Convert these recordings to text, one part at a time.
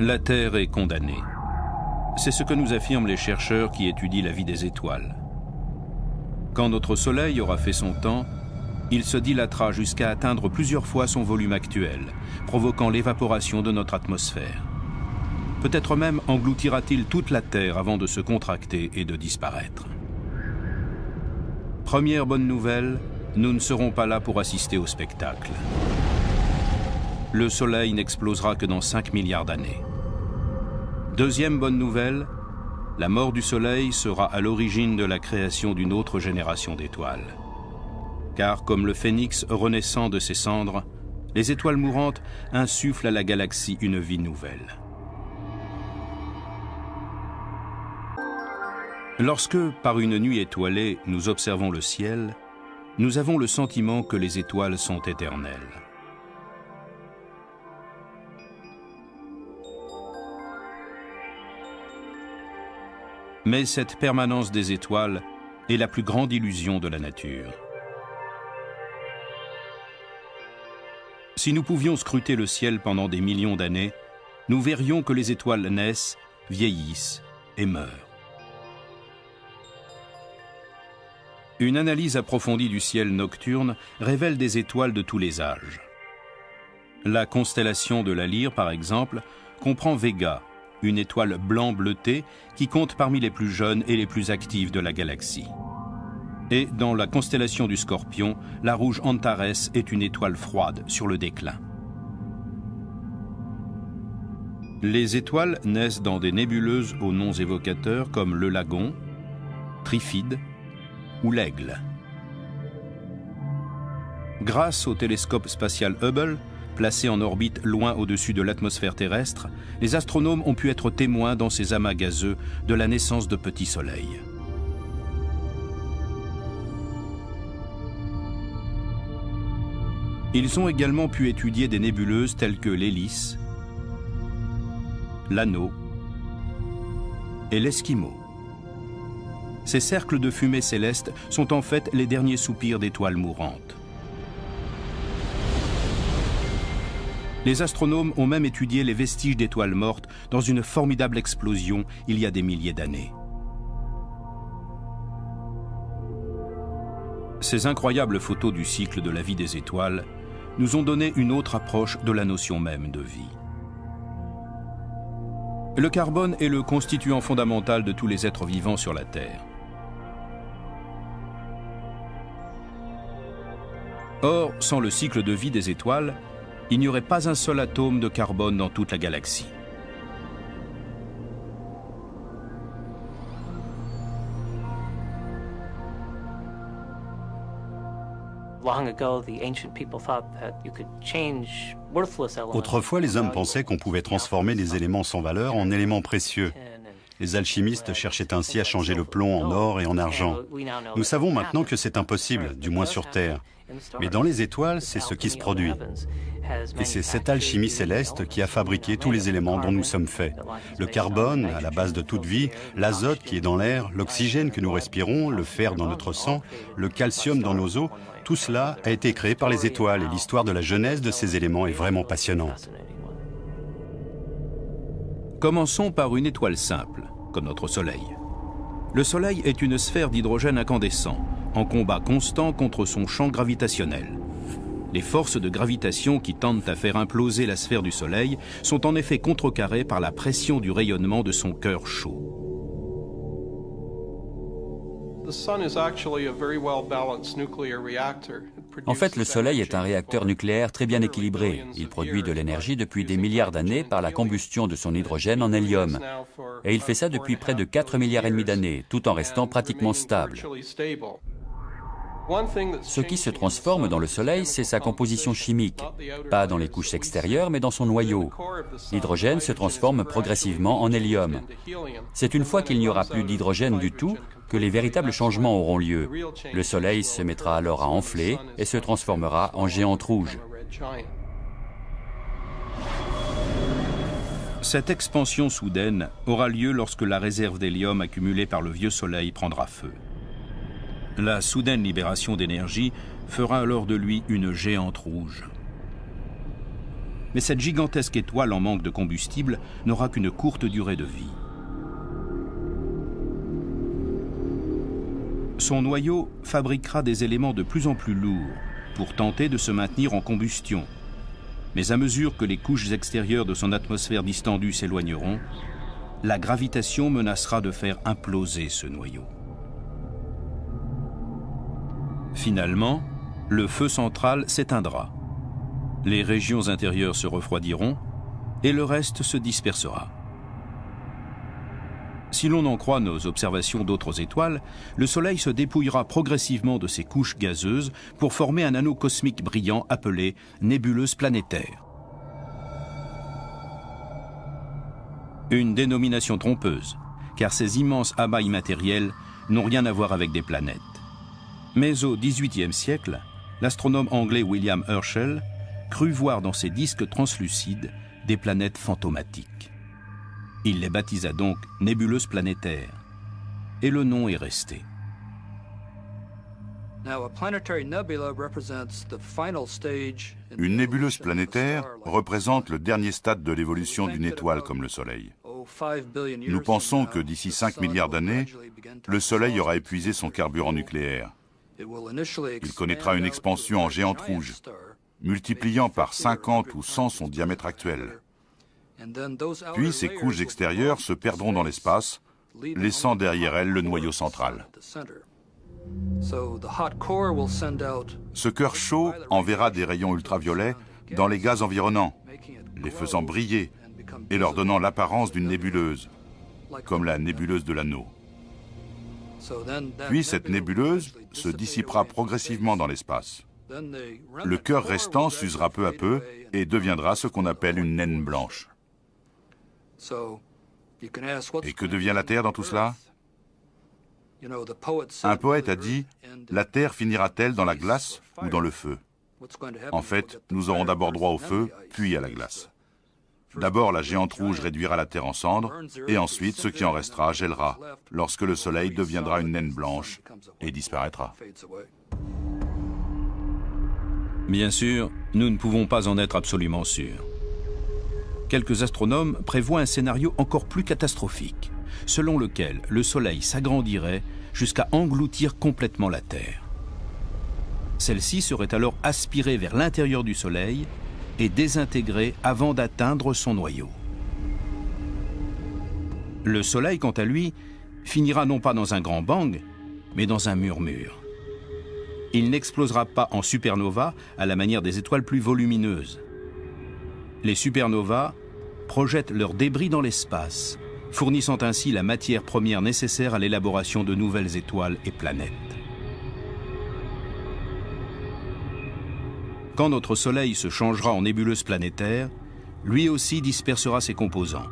La Terre est condamnée. C'est ce que nous affirment les chercheurs qui étudient la vie des étoiles. Quand notre Soleil aura fait son temps, il se dilatera jusqu'à atteindre plusieurs fois son volume actuel, provoquant l'évaporation de notre atmosphère. Peut-être même engloutira-t-il toute la Terre avant de se contracter et de disparaître. Première bonne nouvelle, nous ne serons pas là pour assister au spectacle. Le Soleil n'explosera que dans 5 milliards d'années. Deuxième bonne nouvelle, la mort du Soleil sera à l'origine de la création d'une autre génération d'étoiles. Car comme le phénix renaissant de ses cendres, les étoiles mourantes insufflent à la galaxie une vie nouvelle. Lorsque, par une nuit étoilée, nous observons le ciel, nous avons le sentiment que les étoiles sont éternelles. Mais cette permanence des étoiles est la plus grande illusion de la nature. Si nous pouvions scruter le ciel pendant des millions d'années, nous verrions que les étoiles naissent, vieillissent et meurent. Une analyse approfondie du ciel nocturne révèle des étoiles de tous les âges. La constellation de la Lyre, par exemple, comprend Vega, une étoile blanc-bleutée qui compte parmi les plus jeunes et les plus actives de la galaxie. Et dans la constellation du Scorpion, la rouge Antares est une étoile froide sur le déclin. Les étoiles naissent dans des nébuleuses aux noms évocateurs comme le Lagon, Trifide ou l'Aigle. Grâce au télescope spatial Hubble, placé en orbite loin au-dessus de l'atmosphère terrestre, les astronomes ont pu être témoins dans ces amas gazeux de la naissance de petits soleils. Ils ont également pu étudier des nébuleuses telles que l'Hélice, l'Anneau et l'Esquimau. Ces cercles de fumée céleste sont en fait les derniers soupirs d'étoiles mourantes. Les astronomes ont même étudié les vestiges d'étoiles mortes dans une formidable explosion il y a des milliers d'années. Ces incroyables photos du cycle de la vie des étoiles nous ont donné une autre approche de la notion même de vie. Le carbone est le constituant fondamental de tous les êtres vivants sur la Terre. Or, sans le cycle de vie des étoiles, il n'y aurait pas un seul atome de carbone dans toute la galaxie. Autrefois, les hommes pensaient qu'on pouvait transformer des éléments sans valeur en éléments précieux. Les alchimistes cherchaient ainsi à changer le plomb en or et en argent. Nous savons maintenant que c'est impossible, du moins sur Terre. Mais dans les étoiles, c'est ce qui se produit. Et c'est cette alchimie céleste qui a fabriqué tous les éléments dont nous sommes faits. Le carbone, à la base de toute vie, l'azote qui est dans l'air, l'oxygène que nous respirons, le fer dans notre sang, le calcium dans nos os, tout cela a été créé par les étoiles et l'histoire de la genèse de ces éléments est vraiment passionnante. Commençons par une étoile simple, comme notre Soleil. Le Soleil est une sphère d'hydrogène incandescent, en combat constant contre son champ gravitationnel. Les forces de gravitation qui tendent à faire imploser la sphère du Soleil sont en effet contrecarrées par la pression du rayonnement de son cœur chaud. En fait, le Soleil est un réacteur nucléaire très bien équilibré. Il produit de l'énergie depuis des milliards d'années par la combustion de son hydrogène en hélium. Et il fait ça depuis près de 4 milliards et demi d'années, tout en restant pratiquement stable. Ce qui se transforme dans le Soleil, c'est sa composition chimique. Pas dans les couches extérieures, mais dans son noyau. L'hydrogène se transforme progressivement en hélium. C'est une fois qu'il n'y aura plus d'hydrogène du tout que les véritables changements auront lieu. Le Soleil se mettra alors à enfler et se transformera en géante rouge. Cette expansion soudaine aura lieu lorsque la réserve d'hélium accumulée par le vieux Soleil prendra feu. La soudaine libération d'énergie fera alors de lui une géante rouge. Mais cette gigantesque étoile en manque de combustible n'aura qu'une courte durée de vie. Son noyau fabriquera des éléments de plus en plus lourds pour tenter de se maintenir en combustion. Mais à mesure que les couches extérieures de son atmosphère distendue s'éloigneront, la gravitation menacera de faire imploser ce noyau. Finalement, le feu central s'éteindra. Les régions intérieures se refroidiront et le reste se dispersera. Si l'on en croit nos observations d'autres étoiles, le Soleil se dépouillera progressivement de ses couches gazeuses pour former un anneau cosmique brillant appelé nébuleuse planétaire. Une dénomination trompeuse, car ces immenses amas immatériels n'ont rien à voir avec des planètes. Mais au XVIIIe siècle, l'astronome anglais William Herschel crut voir dans ces disques translucides des planètes fantomatiques. Il les baptisa donc nébuleuses planétaires, et le nom est resté. Une nébuleuse planétaire représente le dernier stade de l'évolution d'une étoile comme le Soleil. Nous pensons que d'ici 5 milliards d'années, le Soleil aura épuisé son carburant nucléaire. Il connaîtra une expansion en géante rouge, multipliant par 50 ou 100 son diamètre actuel. Puis ces couches extérieures se perdront dans l'espace, laissant derrière elles le noyau central. Ce cœur chaud enverra des rayons ultraviolets dans les gaz environnants, les faisant briller et leur donnant l'apparence d'une nébuleuse, comme la nébuleuse de l'Anneau. Puis cette nébuleuse se dissipera progressivement dans l'espace. Le cœur restant s'usera peu à peu et deviendra ce qu'on appelle une naine blanche. Et que devient la Terre dans tout cela? Un poète a dit « La Terre finira-t-elle dans la glace ou dans le feu ?» En fait, nous aurons d'abord droit au feu, puis à la glace. D'abord, la géante rouge réduira la Terre en cendres, et ensuite, ce qui en restera gèlera, lorsque le Soleil deviendra une naine blanche et disparaîtra. Bien sûr, nous ne pouvons pas en être absolument sûrs. Quelques astronomes prévoient un scénario encore plus catastrophique, selon lequel le Soleil s'agrandirait jusqu'à engloutir complètement la Terre. Celle-ci serait alors aspirée vers l'intérieur du Soleil et désintégrée avant d'atteindre son noyau. Le Soleil, quant à lui, finira non pas dans un grand bang, mais dans un murmure. Il n'explosera pas en supernova à la manière des étoiles plus volumineuses. Les supernovas projettent leurs débris dans l'espace, fournissant ainsi la matière première nécessaire à l'élaboration de nouvelles étoiles et planètes. Quand notre Soleil se changera en nébuleuse planétaire, lui aussi dispersera ses composants,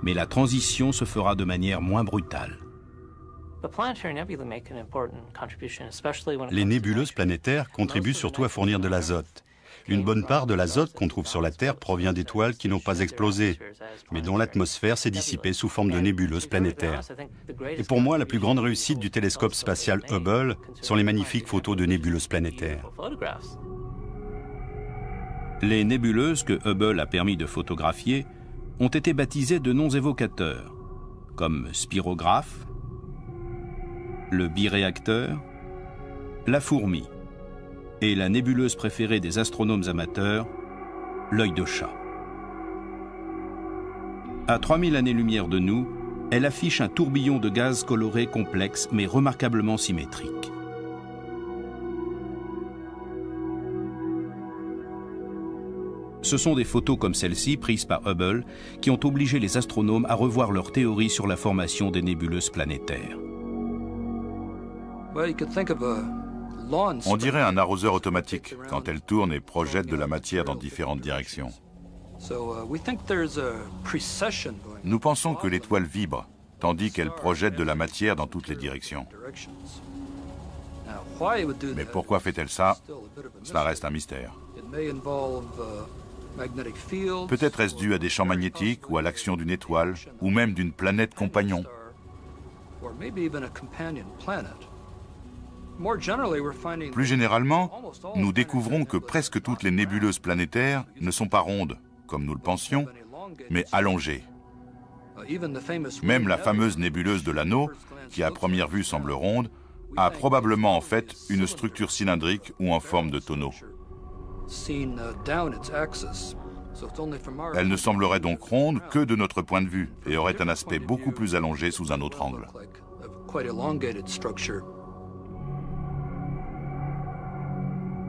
mais la transition se fera de manière moins brutale. Les nébuleuses planétaires contribuent surtout à fournir de l'azote. Une bonne part de l'azote qu'on trouve sur la Terre provient d'étoiles qui n'ont pas explosé, mais dont l'atmosphère s'est dissipée sous forme de nébuleuses planétaires. Et pour moi, la plus grande réussite du télescope spatial Hubble sont les magnifiques photos de nébuleuses planétaires. Les nébuleuses que Hubble a permis de photographier ont été baptisées de noms évocateurs, comme spirographe, le biréacteur, la fourmi, et la nébuleuse préférée des astronomes amateurs, l'œil de chat. À 3000 années-lumière de nous, elle affiche un tourbillon de gaz coloré complexe mais remarquablement symétrique. Ce sont des photos comme celle-ci, prises par Hubble, qui ont obligé les astronomes à revoir leur théorie sur la formation des nébuleuses planétaires. On dirait un arroseur automatique quand elle tourne et projette de la matière dans différentes directions. Nous pensons que l'étoile vibre, tandis qu'elle projette de la matière dans toutes les directions. Mais pourquoi fait-elle ça? Cela reste un mystère. Peut-être est-ce dû à des champs magnétiques ou à l'action d'une étoile, ou même d'une planète compagnon. Plus généralement, nous découvrons que presque toutes les nébuleuses planétaires ne sont pas rondes, comme nous le pensions, mais allongée. Même la fameuse nébuleuse de l'Anneau, qui à première vue semble ronde, a probablement en fait une structure cylindrique ou en forme de tonneau. Elle ne semblerait donc ronde que de notre point de vue et aurait un aspect beaucoup plus allongé sous un autre angle.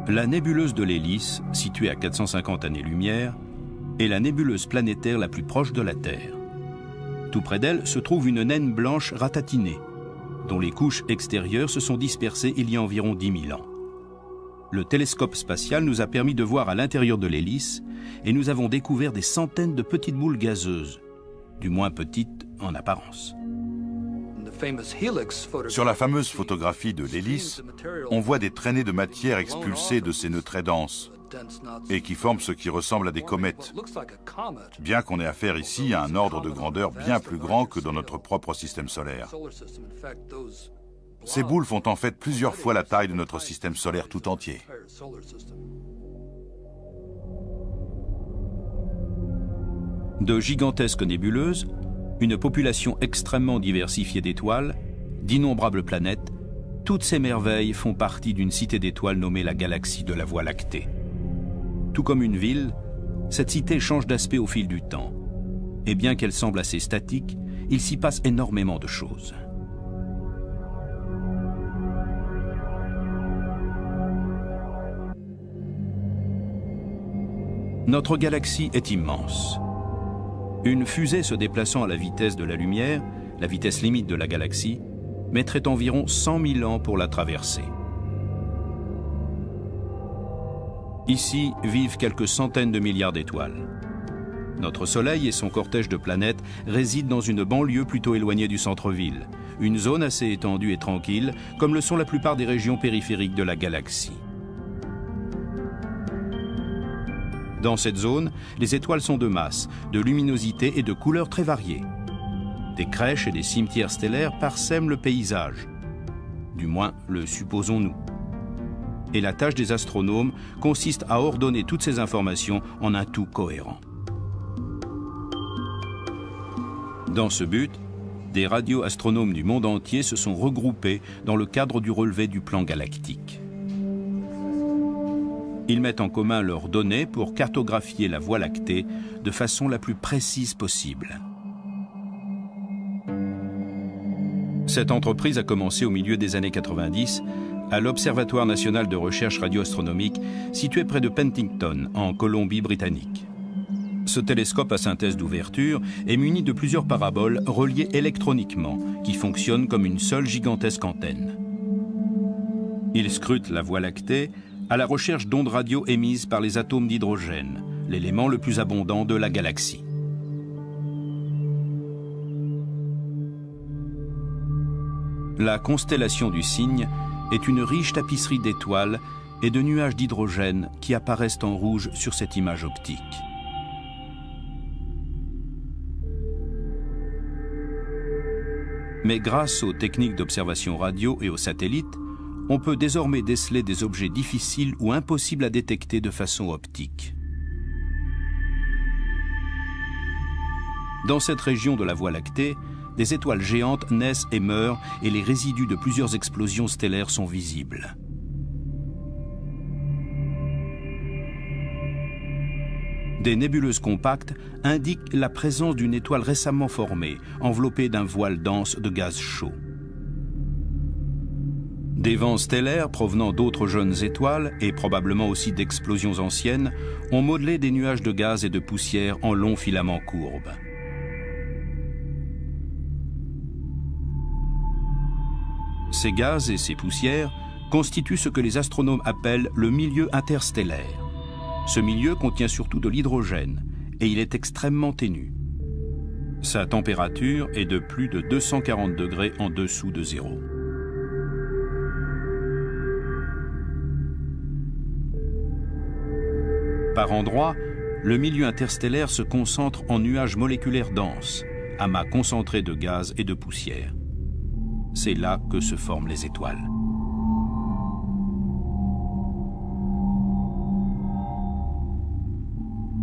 La nébuleuse de l'Hélice, située à 450 années-lumière, est la nébuleuse planétaire la plus proche de la Terre. Tout près d'elle se trouve une naine blanche ratatinée, dont les couches extérieures se sont dispersées il y a environ 10 000 ans. Le télescope spatial nous a permis de voir à l'intérieur de l'hélice et nous avons découvert des centaines de petites boules gazeuses, du moins petites en apparence. Sur la fameuse photographie de l'hélice, on voit des traînées de matière expulsées de ces nœuds très denses et qui forment ce qui ressemble à des comètes, bien qu'on ait affaire ici à un ordre de grandeur bien plus grand que dans notre propre système solaire. Ces boules font en fait plusieurs fois la taille de notre système solaire tout entier. De gigantesques nébuleuses, une population extrêmement diversifiée d'étoiles, d'innombrables planètes, toutes ces merveilles font partie d'une cité d'étoiles nommée la galaxie de la Voie lactée. Tout comme une ville, cette cité change d'aspect au fil du temps. Et bien qu'elle semble assez statique, il s'y passe énormément de choses. Notre galaxie est immense. Une fusée se déplaçant à la vitesse de la lumière, la vitesse limite de la galaxie, mettrait environ 100 000 ans pour la traverser. Ici vivent quelques centaines de milliards d'étoiles. Notre Soleil et son cortège de planètes résident dans une banlieue plutôt éloignée du centre-ville, une zone assez étendue et tranquille, comme le sont la plupart des régions périphériques de la galaxie. Dans cette zone, les étoiles sont de masse, de luminosité et de couleurs très variées. Des crèches et des cimetières stellaires parsèment le paysage. Du moins, le supposons-nous. Et la tâche des astronomes consiste à ordonner toutes ces informations en un tout cohérent. Dans ce but, des radioastronomes du monde entier se sont regroupés dans le cadre du relevé du plan galactique. Ils mettent en commun leurs données pour cartographier la Voie lactée de façon la plus précise possible. Cette entreprise a commencé au milieu des années 90 à l'Observatoire national de recherche radioastronomique situé près de Penticton, en Colombie-Britannique. Ce télescope à synthèse d'ouverture est muni de plusieurs paraboles reliées électroniquement qui fonctionnent comme une seule gigantesque antenne. Il scrute la Voie lactée à la recherche d'ondes radio émises par les atomes d'hydrogène, l'élément le plus abondant de la galaxie. La constellation du Cygne est une riche tapisserie d'étoiles et de nuages d'hydrogène qui apparaissent en rouge sur cette image optique. Mais grâce aux techniques d'observation radio et aux satellites, on peut désormais déceler des objets difficiles ou impossibles à détecter de façon optique. Dans cette région de la Voie lactée, des étoiles géantes naissent et meurent et les résidus de plusieurs explosions stellaires sont visibles. Des nébuleuses compactes indiquent la présence d'une étoile récemment formée, enveloppée d'un voile dense de gaz chaud. Des vents stellaires provenant d'autres jeunes étoiles, et probablement aussi d'explosions anciennes, ont modelé des nuages de gaz et de poussière en longs filaments courbes. Ces gaz et ces poussières constituent ce que les astronomes appellent le milieu interstellaire. Ce milieu contient surtout de l'hydrogène, et il est extrêmement ténu. Sa température est de plus de 240 degrés en dessous de zéro. Par endroits, le milieu interstellaire se concentre en nuages moléculaires denses, amas concentrés de gaz et de poussière. C'est là que se forment les étoiles.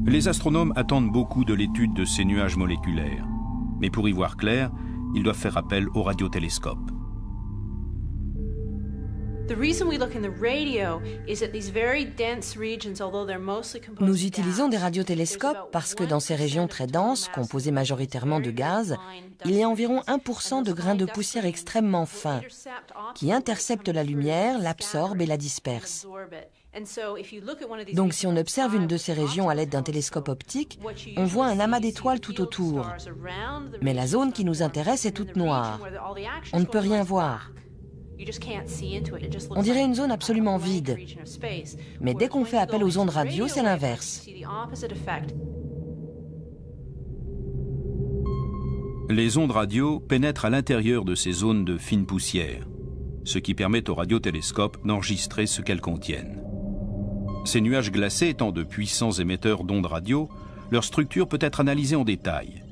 Les astronomes attendent beaucoup de l'étude de ces nuages moléculaires. Mais pour y voir clair, ils doivent faire appel aux radiotélescopes. Nous utilisons des radiotélescopes parce que dans ces régions très denses, composées majoritairement de gaz, il y a environ 1% de grains de poussière extrêmement fins qui interceptent la lumière, l'absorbent et la dispersent. Donc si on observe une de ces régions à l'aide d'un télescope optique, on voit un amas d'étoiles tout autour. Mais la zone qui nous intéresse est toute noire. On ne peut rien voir. On dirait une zone absolument vide. Mais dès qu'on fait appel aux ondes radio, c'est l'inverse. Les ondes radio pénètrent à l'intérieur de ces zones de fine poussière, ce qui permet aux radiotélescopes d'enregistrer ce qu'elles contiennent. Ces nuages glacés étant de puissants émetteurs d'ondes radio, leur structure peut être analysée en détail.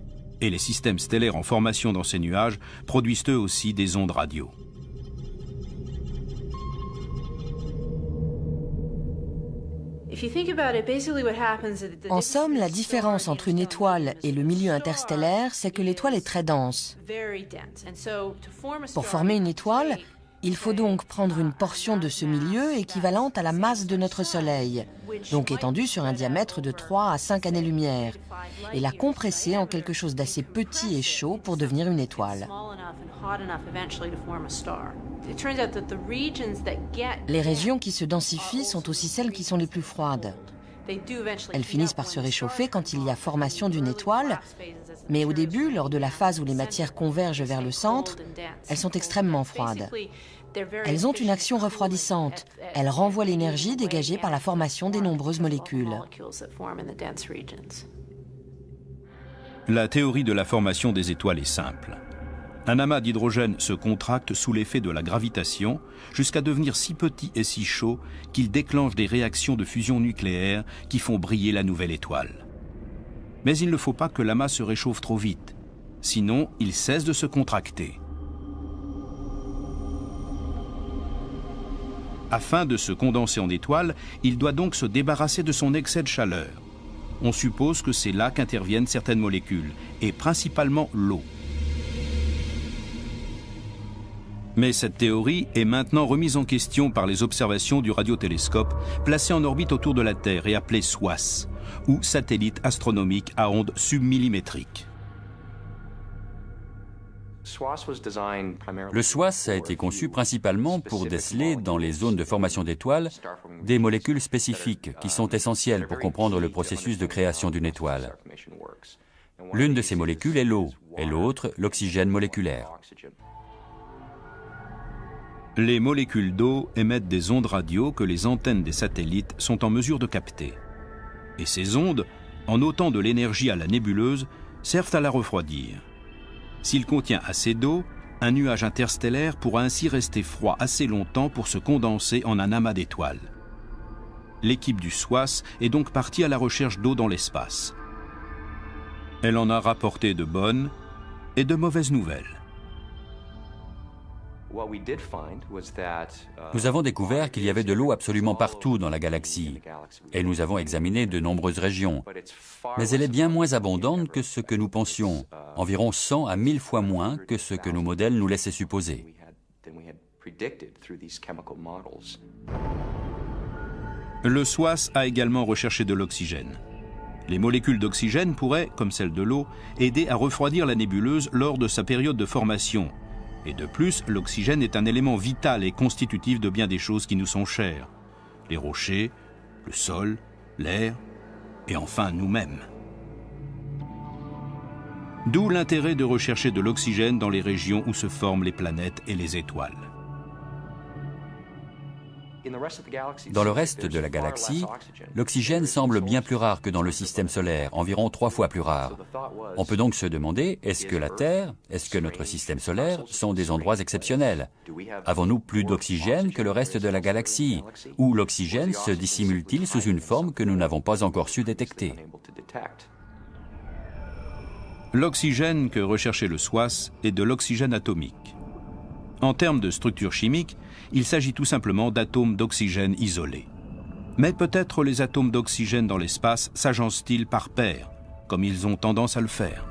Et les systèmes stellaires en formation dans ces nuages produisent eux aussi des ondes radio. En somme, la différence entre une étoile et le milieu interstellaire, c'est que l'étoile est très dense. Pour former une étoile, il faut donc prendre une portion de ce milieu équivalente à la masse de notre Soleil, donc étendue sur un diamètre de 3 à 5 années-lumière, et la compresser en quelque chose d'assez petit et chaud pour devenir une étoile. Les régions qui se densifient sont aussi celles qui sont les plus froides. Elles finissent par se réchauffer quand il y a formation d'une étoile, mais au début, lors de la phase où les matières convergent vers le centre, elles sont extrêmement froides. Elles ont une action refroidissante. Elles renvoient l'énergie dégagée par la formation des nombreuses molécules. La théorie de la formation des étoiles est simple. Un amas d'hydrogène se contracte sous l'effet de la gravitation jusqu'à devenir si petit et si chaud qu'il déclenche des réactions de fusion nucléaire qui font briller la nouvelle étoile. Mais il ne faut pas que l'amas se réchauffe trop vite, sinon il cesse de se contracter. Afin de se condenser en étoile, il doit donc se débarrasser de son excès de chaleur. On suppose que c'est là qu'interviennent certaines molécules, et principalement l'eau. Mais cette théorie est maintenant remise en question par les observations du radiotélescope placé en orbite autour de la Terre et appelé SOAS, ou satellite astronomique à ondes submillimétriques. Le SOAS a été conçu principalement pour déceler dans les zones de formation d'étoiles des molécules spécifiques qui sont essentielles pour comprendre le processus de création d'une étoile. L'une de ces molécules est l'eau et l'autre l'oxygène moléculaire. Les molécules d'eau émettent des ondes radio que les antennes des satellites sont en mesure de capter. Et ces ondes, en ôtant de l'énergie à la nébuleuse, servent à la refroidir. S'il contient assez d'eau, un nuage interstellaire pourra ainsi rester froid assez longtemps pour se condenser en un amas d'étoiles. L'équipe du SOAS est donc partie à la recherche d'eau dans l'espace. Elle en a rapporté de bonnes et de mauvaises nouvelles. Nous avons découvert qu'il y avait de l'eau absolument partout dans la galaxie, et nous avons examiné de nombreuses régions. Mais elle est bien moins abondante que ce que nous pensions, environ 100 à 1000 fois moins que ce que nos modèles nous laissaient supposer. Le SOAS a également recherché de l'oxygène. Les molécules d'oxygène pourraient, comme celles de l'eau, aider à refroidir la nébuleuse lors de sa période de formation. Et de plus, l'oxygène est un élément vital et constitutif de bien des choses qui nous sont chères. Les rochers, le sol, l'air, et enfin nous-mêmes. D'où l'intérêt de rechercher de l'oxygène dans les régions où se forment les planètes et les étoiles. Dans le reste de la galaxie, l'oxygène semble bien plus rare que dans le système solaire, environ 3 fois plus rare. On peut donc se demander, est-ce que la Terre, est-ce que notre système solaire sont des endroits exceptionnels? Avons-nous plus d'oxygène que le reste de la galaxie? Ou l'oxygène se dissimule-t-il sous une forme que nous n'avons pas encore su détecter? L'oxygène que recherchait le SOAS est de l'oxygène atomique. En termes de structure chimique, il s'agit tout simplement d'atomes d'oxygène isolés. Mais peut-être les atomes d'oxygène dans l'espace s'agencent-ils par paires, comme ils ont tendance à le faire.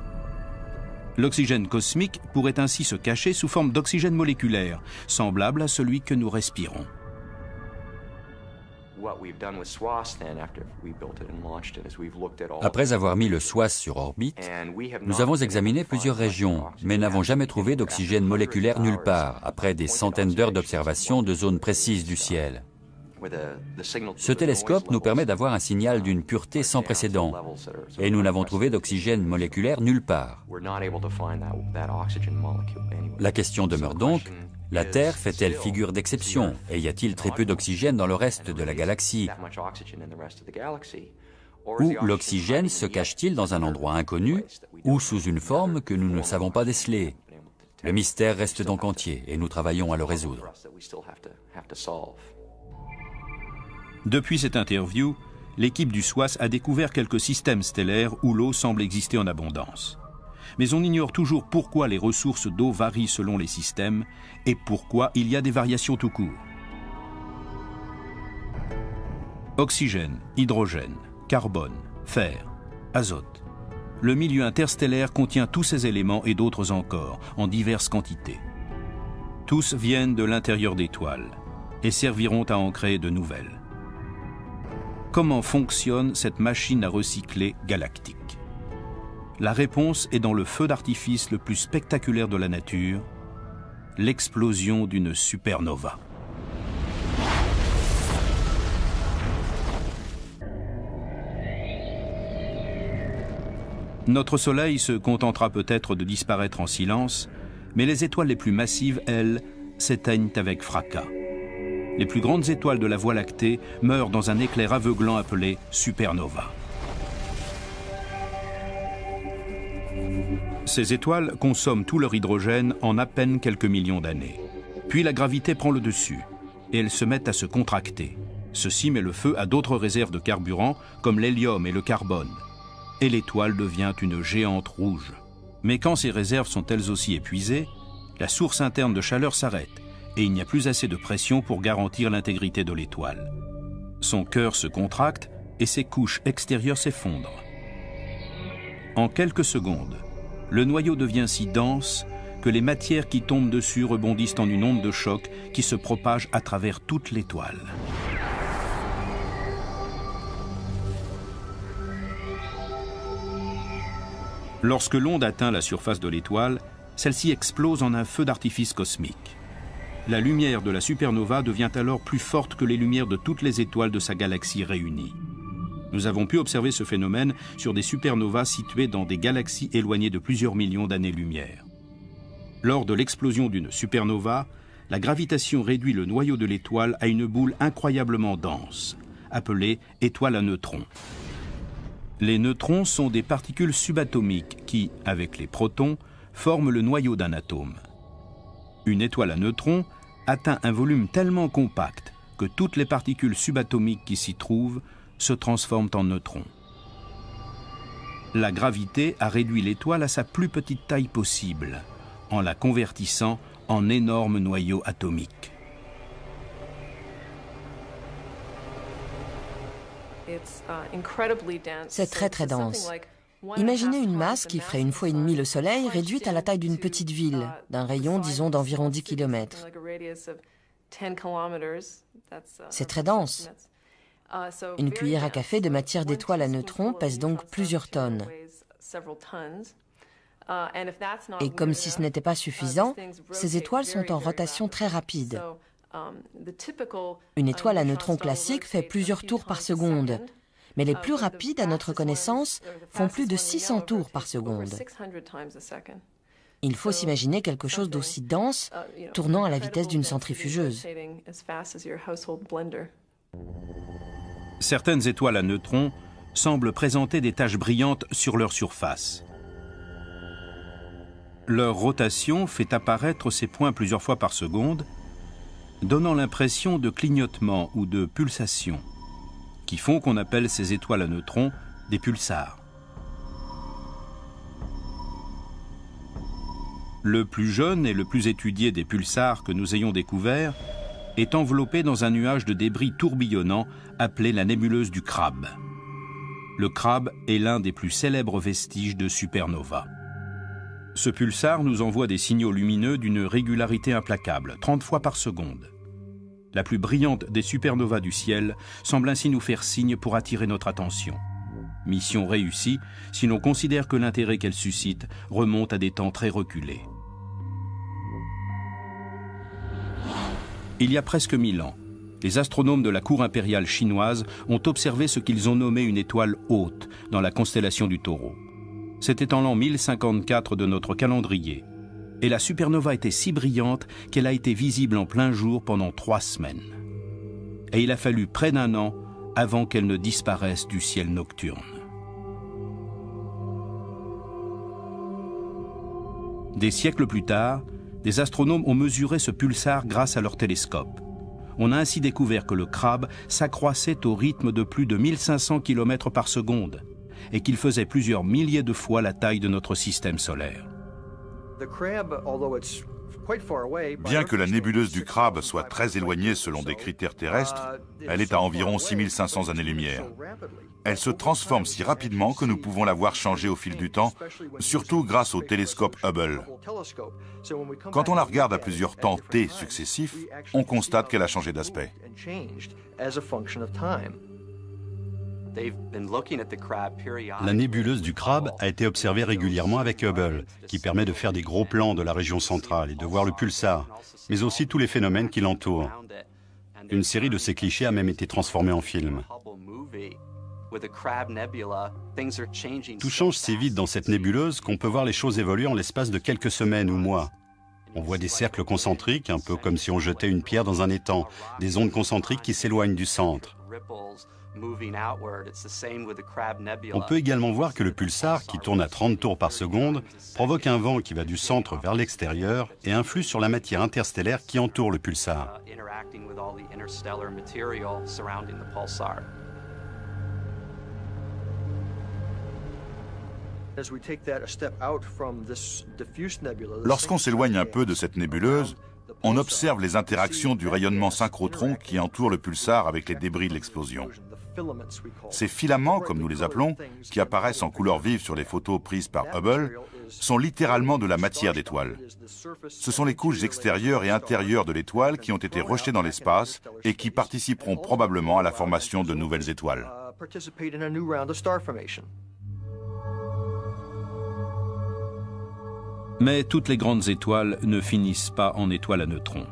L'oxygène cosmique pourrait ainsi se cacher sous forme d'oxygène moléculaire, semblable à celui que nous respirons. Après avoir mis le SWAS sur orbite, nous avons examiné plusieurs régions, mais n'avons jamais trouvé d'oxygène moléculaire nulle part, après des centaines d'heures d'observation de zones précises du ciel. Ce télescope nous permet d'avoir un signal d'une pureté sans précédent, et nous n'avons trouvé d'oxygène moléculaire nulle part. La question demeure donc, la Terre fait-elle figure d'exception, et y a-t-il très peu d'oxygène dans le reste de la galaxie? Ou l'oxygène se cache-t-il dans un endroit inconnu, ou sous une forme que nous ne savons pas déceler? Le mystère reste donc entier, et nous travaillons à le résoudre. Depuis cette interview, l'équipe du SWAS a découvert quelques systèmes stellaires où l'eau semble exister en abondance. Mais on ignore toujours pourquoi les ressources d'eau varient selon les systèmes et pourquoi il y a des variations tout court. Oxygène, hydrogène, carbone, fer, azote. Le milieu interstellaire contient tous ces éléments et d'autres encore, en diverses quantités. Tous viennent de l'intérieur d'étoiles et serviront à en créer de nouvelles. Comment fonctionne cette machine à recycler galactique? La réponse est dans le feu d'artifice le plus spectaculaire de la nature, l'explosion d'une supernova. Notre Soleil se contentera peut-être de disparaître en silence, mais les étoiles les plus massives, elles, s'éteignent avec fracas. Les plus grandes étoiles de la Voie lactée meurent dans un éclair aveuglant appelé supernova. Ces étoiles consomment tout leur hydrogène en à peine quelques millions d'années. Puis la gravité prend le dessus et elles se mettent à se contracter. Ceci met le feu à d'autres réserves de carburant comme l'hélium et le carbone. Et l'étoile devient une géante rouge. Mais quand ces réserves sont elles aussi épuisées, la source interne de chaleur s'arrête et il n'y a plus assez de pression pour garantir l'intégrité de l'étoile. Son cœur se contracte et ses couches extérieures s'effondrent. En quelques secondes, le noyau devient si dense que les matières qui tombent dessus rebondissent en une onde de choc qui se propage à travers toute l'étoile. Lorsque l'onde atteint la surface de l'étoile, celle-ci explose en un feu d'artifice cosmique. La lumière de la supernova devient alors plus forte que les lumières de toutes les étoiles de sa galaxie réunies. Nous avons pu observer ce phénomène sur des supernovas situées dans des galaxies éloignées de plusieurs millions d'années-lumière. Lors de l'explosion d'une supernova, la gravitation réduit le noyau de l'étoile à une boule incroyablement dense, appelée étoile à neutrons. Les neutrons sont des particules subatomiques qui, avec les protons, forment le noyau d'un atome. Une étoile à neutrons atteint un volume tellement compact que toutes les particules subatomiques qui s'y trouvent se transforment en neutrons. La gravité a réduit l'étoile à sa plus petite taille possible, en la convertissant en énorme noyau atomique. C'est très très dense. Imaginez une masse qui ferait 1,5 fois le Soleil réduite à la taille d'une petite ville, d'un rayon, disons, d'environ 10 km. C'est très dense. Une cuillère à café de matière d'étoile à neutrons pèse donc plusieurs tonnes. Et comme si ce n'était pas suffisant, ces étoiles sont en rotation très rapide. Une étoile à neutrons classique fait plusieurs tours par seconde, mais les plus rapides, à notre connaissance, font plus de 600 tours par seconde. Il faut s'imaginer quelque chose d'aussi dense tournant à la vitesse d'une centrifugeuse. Certaines étoiles à neutrons semblent présenter des taches brillantes sur leur surface. Leur rotation fait apparaître ces points plusieurs fois par seconde, donnant l'impression de clignotement ou de pulsation, qui font qu'on appelle ces étoiles à neutrons des pulsars. Le plus jeune et le plus étudié des pulsars que nous ayons découverts est enveloppée dans un nuage de débris tourbillonnant appelé la nébuleuse du Crabe. Le Crabe est l'un des plus célèbres vestiges de supernova. Ce pulsar nous envoie des signaux lumineux d'une régularité implacable, 30 fois par seconde. La plus brillante des supernovas du ciel semble ainsi nous faire signe pour attirer notre attention. Mission réussie si l'on considère que l'intérêt qu'elle suscite remonte à des temps très reculés. Il y a presque 1000 ans, les astronomes de la cour impériale chinoise ont observé ce qu'ils ont nommé une étoile haute dans la constellation du Taureau. C'était en l'an 1054 de notre calendrier. Et la supernova était si brillante qu'elle a été visible en plein jour pendant 3 semaines. Et il a fallu près d'1 an avant qu'elle ne disparaisse du ciel nocturne. Des siècles plus tard, des astronomes ont mesuré ce pulsar grâce à leur télescope. On a ainsi découvert que le Crabe s'accroissait au rythme de plus de 1500 km par seconde et qu'il faisait plusieurs milliers de fois la taille de notre système solaire. Bien que la nébuleuse du Crabe soit très éloignée selon des critères terrestres, elle est à environ 6500 années-lumière. Elle se transforme si rapidement que nous pouvons la voir changer au fil du temps, surtout grâce au télescope Hubble. Quand on la regarde à plusieurs temps t successifs, on constate qu'elle a changé d'aspect. La nébuleuse du Crabe a été observée régulièrement avec Hubble, qui permet de faire des gros plans de la région centrale et de voir le pulsar, mais aussi tous les phénomènes qui l'entourent. Une série de ces clichés a même été transformée en film. Tout change si vite dans cette nébuleuse qu'on peut voir les choses évoluer en l'espace de quelques semaines ou mois. On voit des cercles concentriques, un peu comme si on jetait une pierre dans un étang, des ondes concentriques qui s'éloignent du centre. On peut également voir que le pulsar, qui tourne à 30 tours par seconde, provoque un vent qui va du centre vers l'extérieur et influe sur la matière interstellaire qui entoure le pulsar. Lorsqu'on s'éloigne un peu de cette nébuleuse, on observe les interactions du rayonnement synchrotron qui entoure le pulsar avec les débris de l'explosion. Ces filaments, comme nous les appelons, qui apparaissent en couleur vive sur les photos prises par Hubble, sont littéralement de la matière d'étoile. Ce sont les couches extérieures et intérieures de l'étoile qui ont été rejetées dans l'espace et qui participeront probablement à la formation de nouvelles étoiles. Mais toutes les grandes étoiles ne finissent pas en étoiles à neutrons.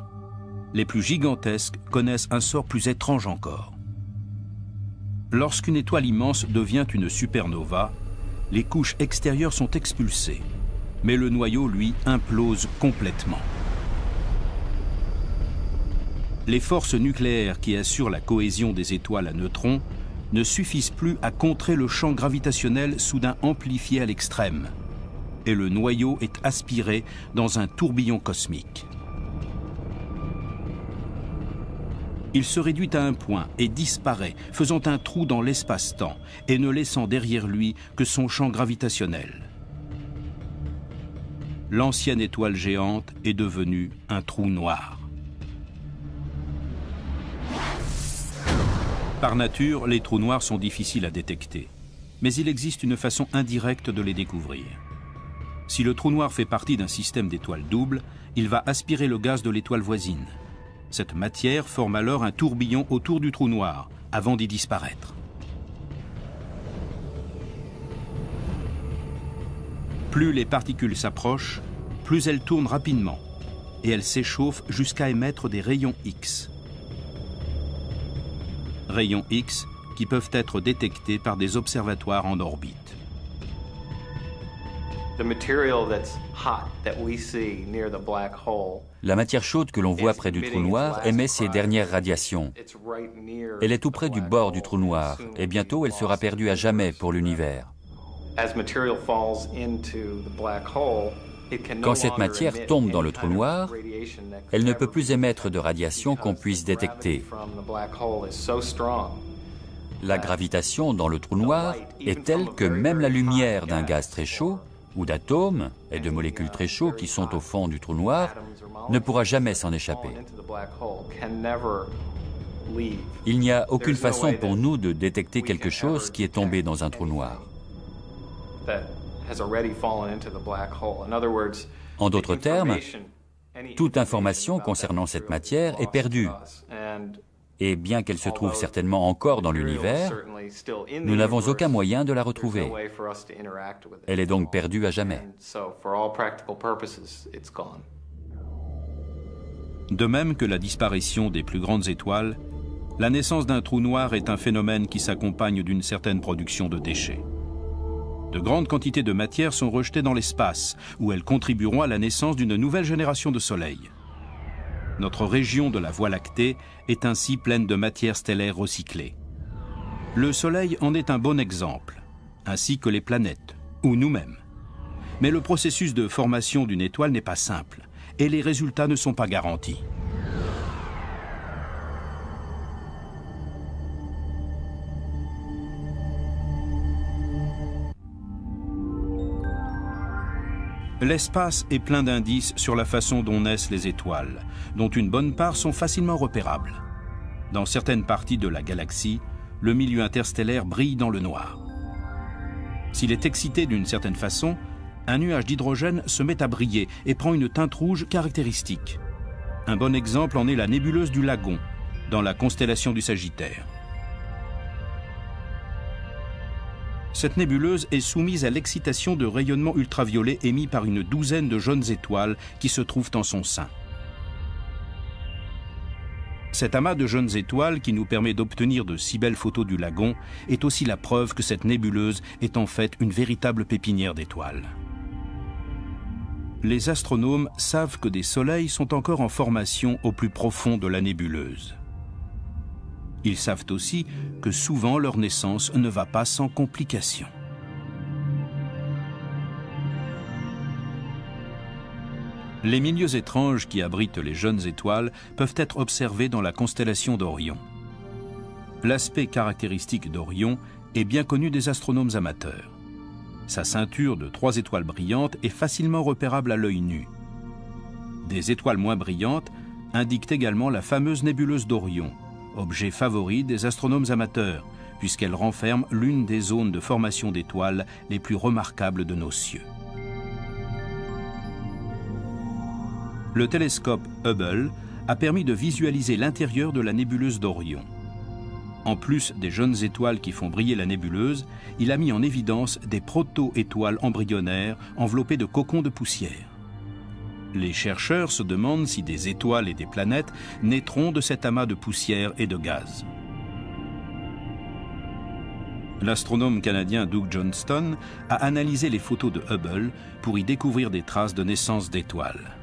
Les plus gigantesques connaissent un sort plus étrange encore. Lorsqu'une étoile immense devient une supernova, les couches extérieures sont expulsées, mais le noyau, lui, implose complètement. Les forces nucléaires qui assurent la cohésion des étoiles à neutrons ne suffisent plus à contrer le champ gravitationnel soudain amplifié à l'extrême, et le noyau est aspiré dans un tourbillon cosmique. Il se réduit à un point et disparaît, faisant un trou dans l'espace-temps et ne laissant derrière lui que son champ gravitationnel. L'ancienne étoile géante est devenue un trou noir. Par nature, les trous noirs sont difficiles à détecter, mais il existe une façon indirecte de les découvrir. Si le trou noir fait partie d'un système d'étoiles doubles, il va aspirer le gaz de l'étoile voisine. Cette matière forme alors un tourbillon autour du trou noir, avant d'y disparaître. Plus les particules s'approchent, plus elles tournent rapidement, et elles s'échauffent jusqu'à émettre des rayons X. Rayons X qui peuvent être détectés par des observatoires en orbite. La matière chaude que l'on voit près du trou noir émet ses dernières radiations. Elle est tout près du bord du trou noir et bientôt elle sera perdue à jamais pour l'univers. Quand cette matière tombe dans le trou noir, elle ne peut plus émettre de radiation qu'on puisse détecter. La gravitation dans le trou noir est telle que même la lumière d'un gaz très chaud, ou d'atomes et de molécules très chauds qui sont au fond du trou noir ne pourra jamais s'en échapper. Il n'y a aucune façon pour nous de détecter quelque chose qui est tombé dans un trou noir. En d'autres termes, toute information concernant cette matière est perdue. Et bien qu'elle se trouve certainement encore dans l'univers, nous n'avons aucun moyen de la retrouver. Elle est donc perdue à jamais. De même que la disparition des plus grandes étoiles, la naissance d'un trou noir est un phénomène qui s'accompagne d'une certaine production de déchets. De grandes quantités de matière sont rejetées dans l'espace, où elles contribueront à la naissance d'une nouvelle génération de soleils. Notre région de la Voie lactée est ainsi pleine de matière stellaire recyclée. Le Soleil en est un bon exemple, ainsi que les planètes, ou nous-mêmes. Mais le processus de formation d'une étoile n'est pas simple, et les résultats ne sont pas garantis. L'espace est plein d'indices sur la façon dont naissent les étoiles, dont une bonne part sont facilement repérables. Dans certaines parties de la galaxie, le milieu interstellaire brille dans le noir. S'il est excité d'une certaine façon, un nuage d'hydrogène se met à briller et prend une teinte rouge caractéristique. Un bon exemple en est la nébuleuse du Lagon, dans la constellation du Sagittaire. Cette nébuleuse est soumise à l'excitation de rayonnements ultraviolets émis par une douzaine de jeunes étoiles qui se trouvent en son sein. Cet amas de jeunes étoiles qui nous permet d'obtenir de si belles photos du Lagon est aussi la preuve que cette nébuleuse est en fait une véritable pépinière d'étoiles. Les astronomes savent que des soleils sont encore en formation au plus profond de la nébuleuse. Ils savent aussi que souvent leur naissance ne va pas sans complications. Les milieux étranges qui abritent les jeunes étoiles peuvent être observés dans la constellation d'Orion. L'aspect caractéristique d'Orion est bien connu des astronomes amateurs. Sa ceinture de 3 étoiles brillantes est facilement repérable à l'œil nu. Des étoiles moins brillantes indiquent également la fameuse nébuleuse d'Orion, objet favori des astronomes amateurs, puisqu'elle renferme l'une des zones de formation d'étoiles les plus remarquables de nos cieux. Le télescope Hubble a permis de visualiser l'intérieur de la nébuleuse d'Orion. En plus des jeunes étoiles qui font briller la nébuleuse, il a mis en évidence des proto-étoiles embryonnaires enveloppées de cocons de poussière. Les chercheurs se demandent si des étoiles et des planètes naîtront de cet amas de poussière et de gaz. L'astronome canadien Doug Johnston a analysé les photos de Hubble pour y découvrir des traces de naissance d'étoiles.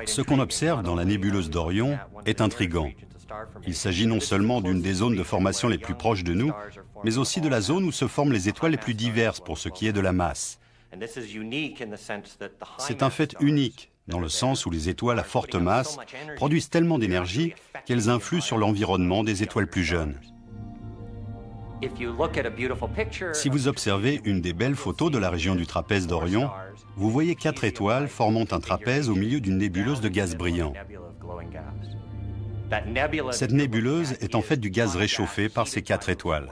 Ce qu'on observe dans la nébuleuse d'Orion est intriguant. Il s'agit non seulement d'une des zones de formation les plus proches de nous, mais aussi de la zone où se forment les étoiles les plus diverses pour ce qui est de la masse. C'est un fait unique, dans le sens où les étoiles à forte masse produisent tellement d'énergie qu'elles influent sur l'environnement des étoiles plus jeunes. Si vous observez une des belles photos de la région du trapèze d'Orion, vous voyez 4 étoiles formant un trapèze au milieu d'une nébuleuse de gaz brillant. Cette nébuleuse est en fait du gaz réchauffé par ces 4 étoiles.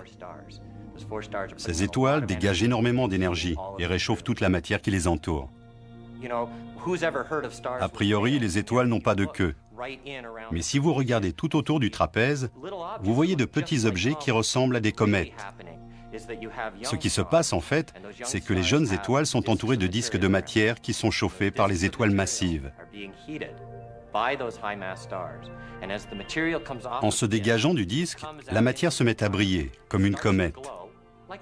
Ces étoiles dégagent énormément d'énergie et réchauffent toute la matière qui les entoure. A priori, les étoiles n'ont pas de queue. Mais si vous regardez tout autour du trapèze, vous voyez de petits objets qui ressemblent à des comètes. Ce qui se passe en fait, c'est que les jeunes étoiles sont entourées de disques de matière qui sont chauffés par les étoiles massives. En se dégageant du disque, la matière se met à briller, comme une comète.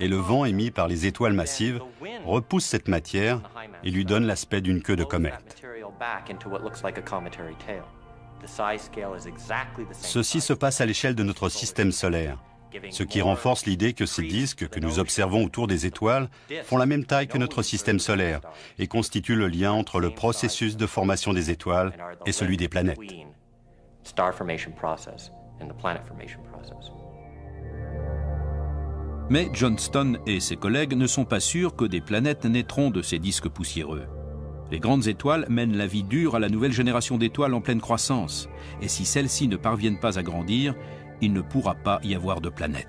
Et le vent émis par les étoiles massives repousse cette matière et lui donne l'aspect d'une queue de comète. Ceci se passe à l'échelle de notre système solaire, ce qui renforce l'idée que ces disques que nous observons autour des étoiles font la même taille que notre système solaire et constituent le lien entre le processus de formation des étoiles et celui des planètes. Mais Johnston et ses collègues ne sont pas sûrs que des planètes naîtront de ces disques poussiéreux. Les grandes étoiles mènent la vie dure à la nouvelle génération d'étoiles en pleine croissance. Et si celles-ci ne parviennent pas à grandir, il ne pourra pas y avoir de planète.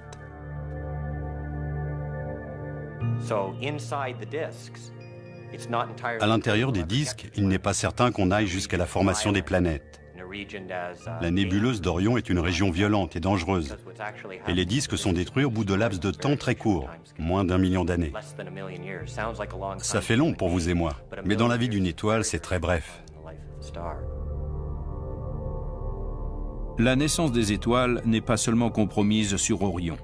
À l'intérieur des disques, il n'est pas certain qu'on aille jusqu'à la formation des planètes. La nébuleuse d'Orion est une région violente et dangereuse. Et les disques sont détruits au bout de laps de temps très court, moins d'1 million d'années. Ça fait long pour vous et moi, mais dans la vie d'une étoile, c'est très bref. La naissance des étoiles n'est pas seulement compromise sur Orion.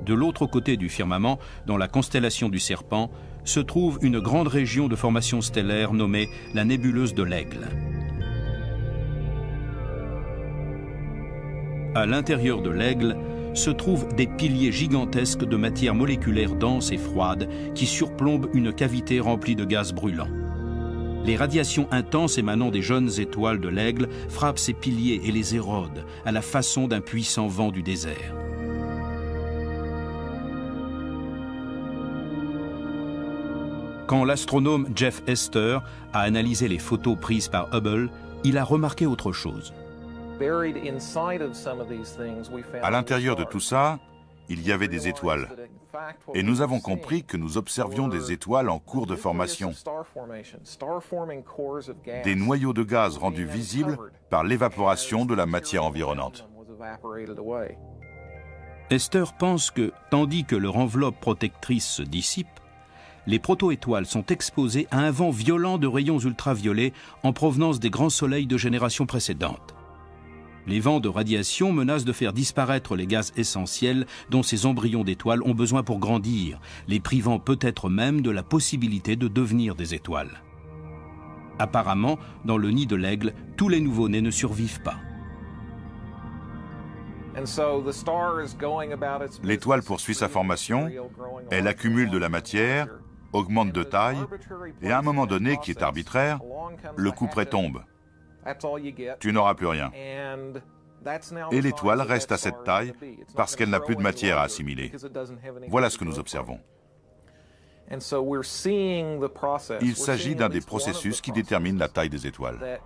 De l'autre côté du firmament, dans la constellation du Serpent, se trouve une grande région de formation stellaire nommée la nébuleuse de l'Aigle. À l'intérieur de l'Aigle se trouvent des piliers gigantesques de matière moléculaire dense et froide qui surplombent une cavité remplie de gaz brûlants. Les radiations intenses émanant des jeunes étoiles de l'Aigle frappent ces piliers et les érodent à la façon d'un puissant vent du désert. Quand l'astronome Jeff Hester a analysé les photos prises par Hubble, il a remarqué autre chose. À l'intérieur de tout ça, il y avait des étoiles. Et nous avons compris que nous observions des étoiles en cours de formation. Des noyaux de gaz rendus visibles par l'évaporation de la matière environnante. Hester pense que, tandis que leur enveloppe protectrice se dissipe, les proto-étoiles sont exposées à un vent violent de rayons ultraviolets en provenance des grands soleils de générations précédentes. Les vents de radiation menacent de faire disparaître les gaz essentiels dont ces embryons d'étoiles ont besoin pour grandir, les privant peut-être même de la possibilité de devenir des étoiles. Apparemment, dans le nid de l'Aigle, tous les nouveau-nés ne survivent pas. L'étoile poursuit sa formation, elle accumule de la matière, augmente de taille, et à un moment donné, qui est arbitraire, le couperet tombe. Tu n'auras plus rien. Et l'étoile reste à cette taille parce qu'elle n'a plus de matière à assimiler. Voilà ce que nous observons. Il s'agit d'un des processus qui déterminent la taille des étoiles.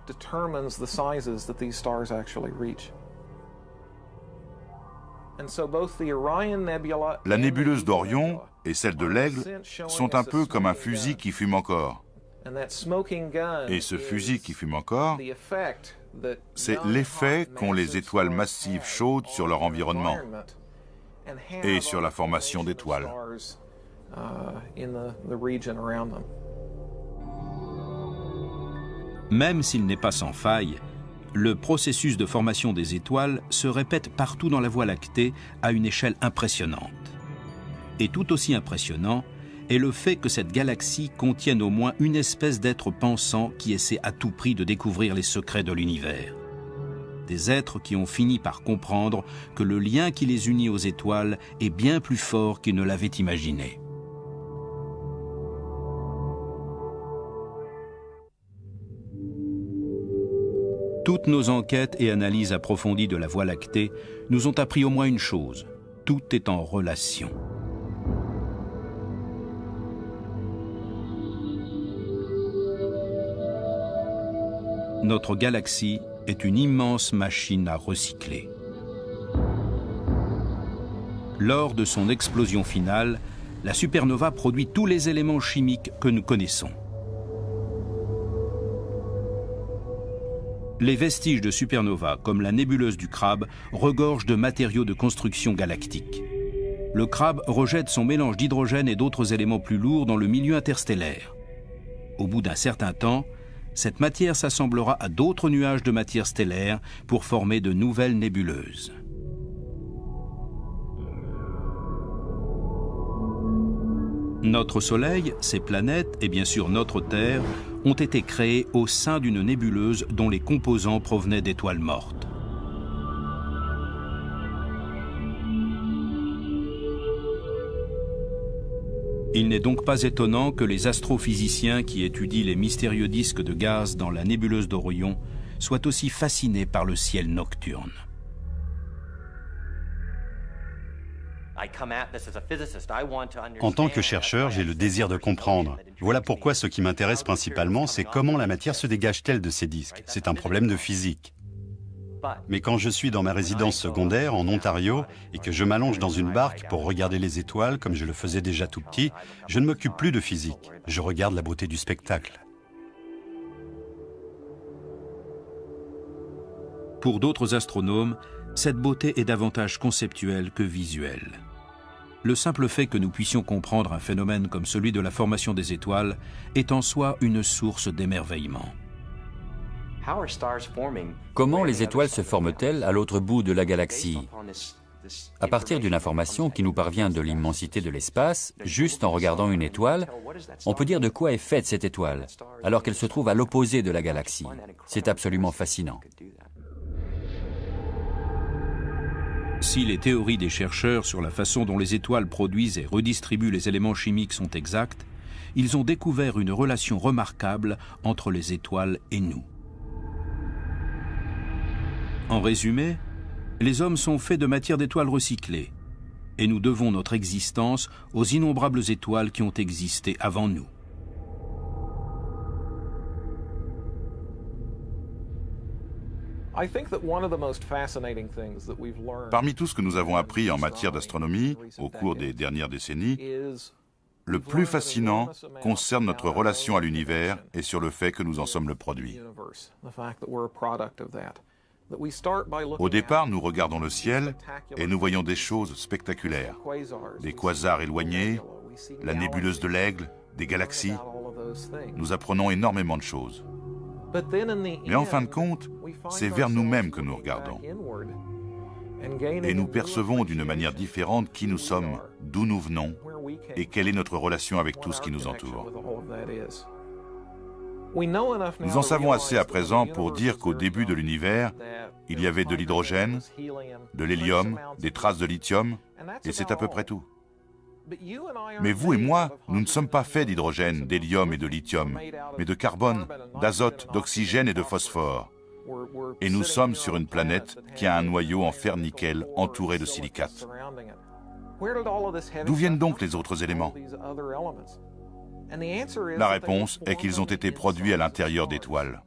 La nébuleuse d'Orion et celle de l'Aigle sont un peu comme un fusil qui fume encore. Et ce fusil qui fume encore, c'est l'effet qu'ont les étoiles massives chaudes sur leur environnement et sur la formation d'étoiles. Même s'il n'est pas sans faille, le processus de formation des étoiles se répète partout dans la Voie lactée à une échelle impressionnante. Et tout aussi impressionnant est le fait que cette galaxie contienne au moins une espèce d'être pensant qui essaie à tout prix de découvrir les secrets de l'univers. Des êtres qui ont fini par comprendre que le lien qui les unit aux étoiles est bien plus fort qu'ils ne l'avaient imaginé. Toutes nos enquêtes et analyses approfondies de la Voie lactée nous ont appris au moins une chose: tout est en relation. Notre galaxie est une immense machine à recycler. Lors de son explosion finale, la supernova produit tous les éléments chimiques que nous connaissons. Les vestiges de supernova, comme la nébuleuse du Crabe, regorgent de matériaux de construction galactique. Le Crabe rejette son mélange d'hydrogène et d'autres éléments plus lourds dans le milieu interstellaire. Au bout d'un certain temps, cette matière s'assemblera à d'autres nuages de matière stellaire pour former de nouvelles nébuleuses. Notre Soleil, ses planètes et bien sûr notre Terre ont été créés au sein d'une nébuleuse dont les composants provenaient d'étoiles mortes. Il n'est donc pas étonnant que les astrophysiciens qui étudient les mystérieux disques de gaz dans la nébuleuse d'Orion soient aussi fascinés par le ciel nocturne. En tant que chercheur, j'ai le désir de comprendre. Voilà pourquoi ce qui m'intéresse principalement, c'est comment la matière se dégage-t-elle de ces disques. C'est un problème de physique. Mais quand je suis dans ma résidence secondaire en Ontario et que je m'allonge dans une barque pour regarder les étoiles comme je le faisais déjà tout petit, je ne m'occupe plus de physique. Je regarde la beauté du spectacle. Pour d'autres astronomes, cette beauté est davantage conceptuelle que visuelle. Le simple fait que nous puissions comprendre un phénomène comme celui de la formation des étoiles est en soi une source d'émerveillement. Comment les étoiles se forment-elles à l'autre bout de la galaxie? À partir d'une information qui nous parvient de l'immensité de l'espace, juste en regardant une étoile, on peut dire de quoi est faite cette étoile, alors qu'elle se trouve à l'opposé de la galaxie. C'est absolument fascinant. Si les théories des chercheurs sur la façon dont les étoiles produisent et redistribuent les éléments chimiques sont exactes, ils ont découvert une relation remarquable entre les étoiles et nous. En résumé, les hommes sont faits de matière d'étoiles recyclées, et nous devons notre existence aux innombrables étoiles qui ont existé avant nous. Parmi tout ce que nous avons appris en matière d'astronomie au cours des dernières décennies, le plus fascinant concerne notre relation à l'univers et sur le fait que nous en sommes le produit. Au départ, nous regardons le ciel et nous voyons des choses spectaculaires. Des quasars éloignés, la nébuleuse de l'Aigle, des galaxies. Nous apprenons énormément de choses. Mais en fin de compte, c'est vers nous-mêmes que nous regardons. Et nous percevons d'une manière différente qui nous sommes, d'où nous venons et quelle est notre relation avec tout ce qui nous entoure. Nous en savons assez à présent pour dire qu'au début de l'univers, il y avait de l'hydrogène, de l'hélium, des traces de lithium, et c'est à peu près tout. Mais vous et moi, nous ne sommes pas faits d'hydrogène, d'hélium et de lithium, mais de carbone, d'azote, d'oxygène et de phosphore. Et nous sommes sur une planète qui a un noyau en fer-nickel entouré de silicates. D'où viennent donc les autres éléments ? La réponse est qu'ils ont été produits à l'intérieur d'étoiles.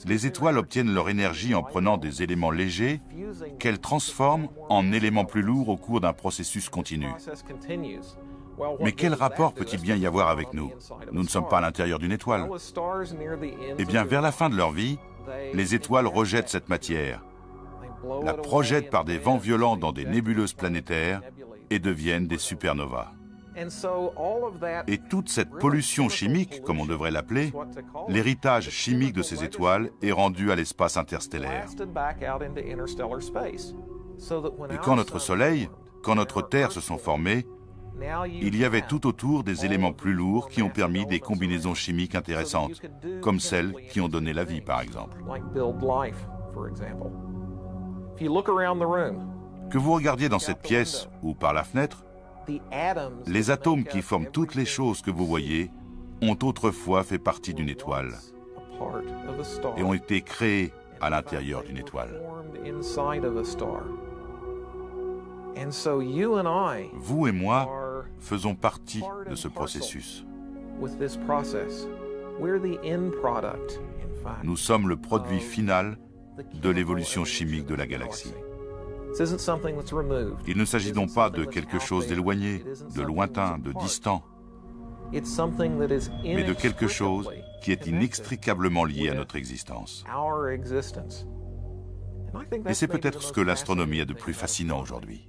Les étoiles obtiennent leur énergie en prenant des éléments légers qu'elles transforment en éléments plus lourds au cours d'un processus continu. Mais quel rapport peut-il bien y avoir avec nous? Nous ne sommes pas à l'intérieur d'une étoile. Eh bien, vers la fin de leur vie, les étoiles rejettent cette matière, la projettent par des vents violents dans des nébuleuses planétaires et deviennent des supernovas. Et toute cette pollution chimique, comme on devrait l'appeler, l'héritage chimique de ces étoiles est rendu à l'espace interstellaire. Et quand notre Soleil, quand notre Terre se sont formés, il y avait tout autour des éléments plus lourds qui ont permis des combinaisons chimiques intéressantes, comme celles qui ont donné la vie, par exemple. Que vous regardiez dans cette pièce ou par la fenêtre, les atomes qui forment toutes les choses que vous voyez ont autrefois fait partie d'une étoile et ont été créés à l'intérieur d'une étoile. Vous et moi faisons partie de ce processus. Nous sommes le produit final de l'évolution chimique de la galaxie. Il ne s'agit donc pas de quelque chose d'éloigné, de lointain, de distant, mais de quelque chose qui est inextricablement lié à notre existence. Et c'est peut-être ce que l'astronomie a de plus fascinant aujourd'hui.